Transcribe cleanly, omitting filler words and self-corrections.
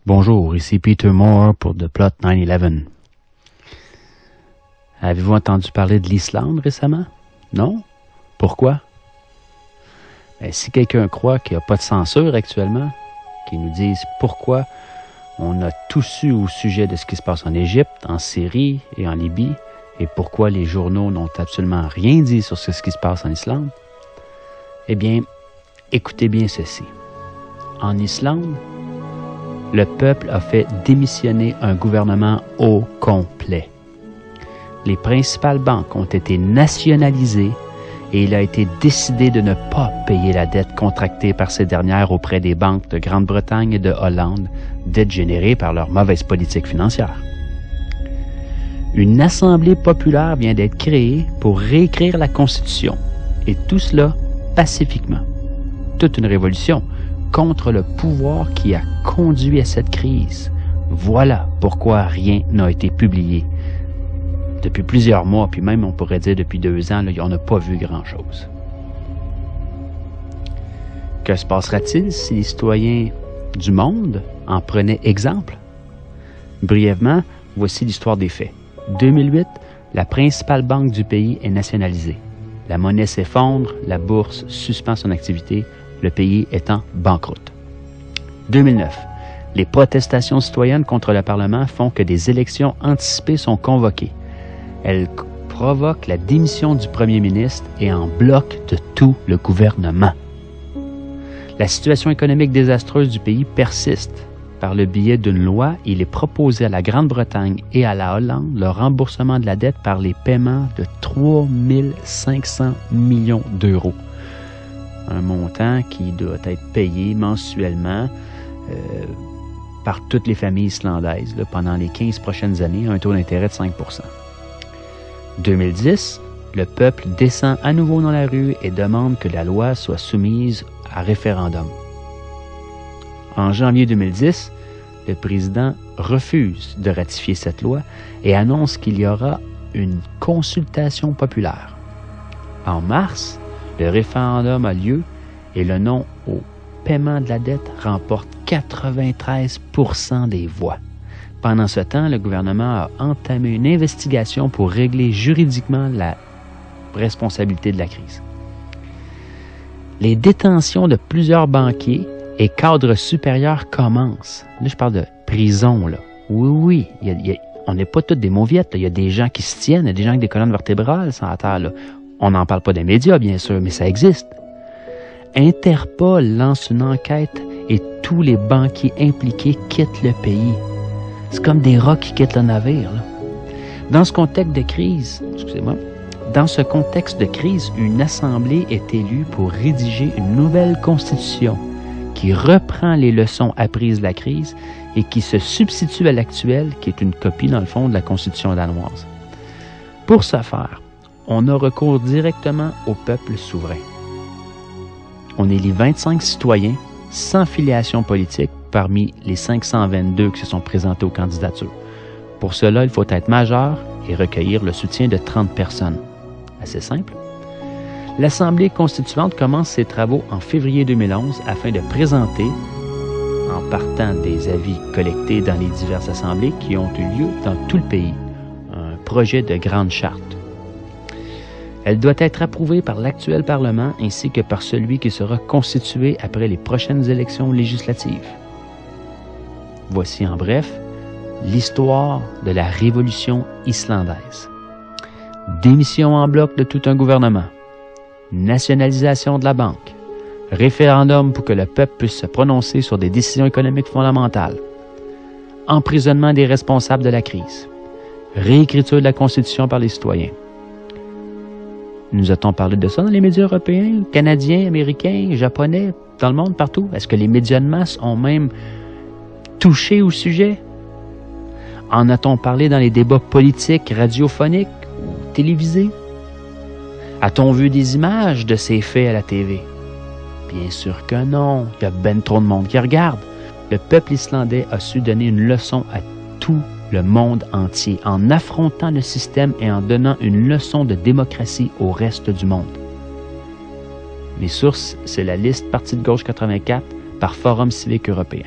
Bonjour, ici Peter Moore pour The Plot 9/11. Avez-vous entendu parler de l'Islande récemment? Non? Pourquoi? Ben, si quelqu'un croit qu'il n'y a pas de censure actuellement, qu'il nous dise pourquoi on a tout su au sujet de ce qui se passe en Égypte, en Syrie et en Libye, et pourquoi les journaux n'ont absolument rien dit sur ce qui se passe en Islande, eh bien, écoutez bien ceci. En Islande, le peuple a fait démissionner un gouvernement au complet. Les principales banques ont été nationalisées et il a été décidé de ne pas payer la dette contractée par ces dernières auprès des banques de Grande-Bretagne et de Hollande, dette générée par leur mauvaise politique financière. Une assemblée populaire vient d'être créée pour réécrire la Constitution, et tout cela pacifiquement. Toute une révolution contre le pouvoir qui a conduit à cette crise. Voilà pourquoi rien n'a été publié. Depuis plusieurs mois, puis même on pourrait dire depuis 2 ans, là, on n'a pas vu grand-chose. Que se passera-t-il si les citoyens du monde en prenaient exemple? Brièvement, voici l'histoire des faits. 2008, la principale banque du pays est nationalisée. La monnaie s'effondre, la bourse suspend son activité, le pays étant banqueroute. 2009, les protestations citoyennes contre le Parlement font que des élections anticipées sont convoquées. Elles provoquent la démission du premier ministre et en bloquent de tout le gouvernement. La situation économique désastreuse du pays persiste. Par le biais d'une loi, il est proposé à la Grande-Bretagne et à la Hollande le remboursement de la dette par les paiements de 3 500 millions d'euros. Un montant qui doit être payé mensuellement par toutes les familles islandaises là, pendant les 15 prochaines années à un taux d'intérêt de 5 %. 2010, le peuple descend à nouveau dans la rue et demande que la loi soit soumise à référendum. En janvier 2010, le président refuse de ratifier cette loi et annonce qu'il y aura une consultation populaire. En mars, le référendum a lieu et le non au paiement de la dette remporte 93 % des voix. Pendant ce temps, le gouvernement a entamé une investigation pour régler juridiquement la responsabilité de la crise. Les détentions de plusieurs banquiers et cadres supérieurs commencent. Là, je parle de prison, là. Oui, on n'est pas tous des mauviettes. Il y a des gens qui se tiennent, il y a des gens avec des colonnes vertébrales sur la terre, là. On n'en parle pas des médias, bien sûr, mais ça existe. Interpol lance une enquête et tous les banquiers impliqués quittent le pays. C'est comme des rats qui quittent le navire, là. Dans ce contexte de crise, une assemblée est élue pour rédiger une nouvelle constitution qui reprend les leçons apprises de la crise et qui se substitue à l'actuelle, qui est une copie, dans le fond, de la constitution danoise. Pour ce faire, on a recours directement au peuple souverain. On élit 25 citoyens sans filiation politique parmi les 522 qui se sont présentés aux candidatures. Pour cela, il faut être majeur et recueillir le soutien de 30 personnes. Assez simple. L'Assemblée constituante commence ses travaux en février 2011 afin de présenter, en partant des avis collectés dans les diverses assemblées qui ont eu lieu dans tout le pays, un projet de grande charte. Elle doit être approuvée par l'actuel Parlement ainsi que par celui qui sera constitué après les prochaines élections législatives. Voici en bref l'histoire de la révolution islandaise. Démission en bloc de tout un gouvernement, nationalisation de la banque, référendum pour que le peuple puisse se prononcer sur des décisions économiques fondamentales, emprisonnement des responsables de la crise, réécriture de la Constitution par les citoyens. Nous a-t-on parlé de ça dans les médias européens, canadiens, américains, japonais, dans le monde, partout? Est-ce que les médias de masse ont même touché au sujet? En a-t-on parlé dans les débats politiques, radiophoniques ou télévisés? A-t-on vu des images de ces faits à la TV? Bien sûr que non. Il y a ben trop de monde qui regarde. Le peuple islandais a su donner une leçon à tout le monde entier en affrontant le système et en donnant une leçon de démocratie au reste du monde. Mes sources, c'est la liste Parti de gauche 84 par Forum civique européen.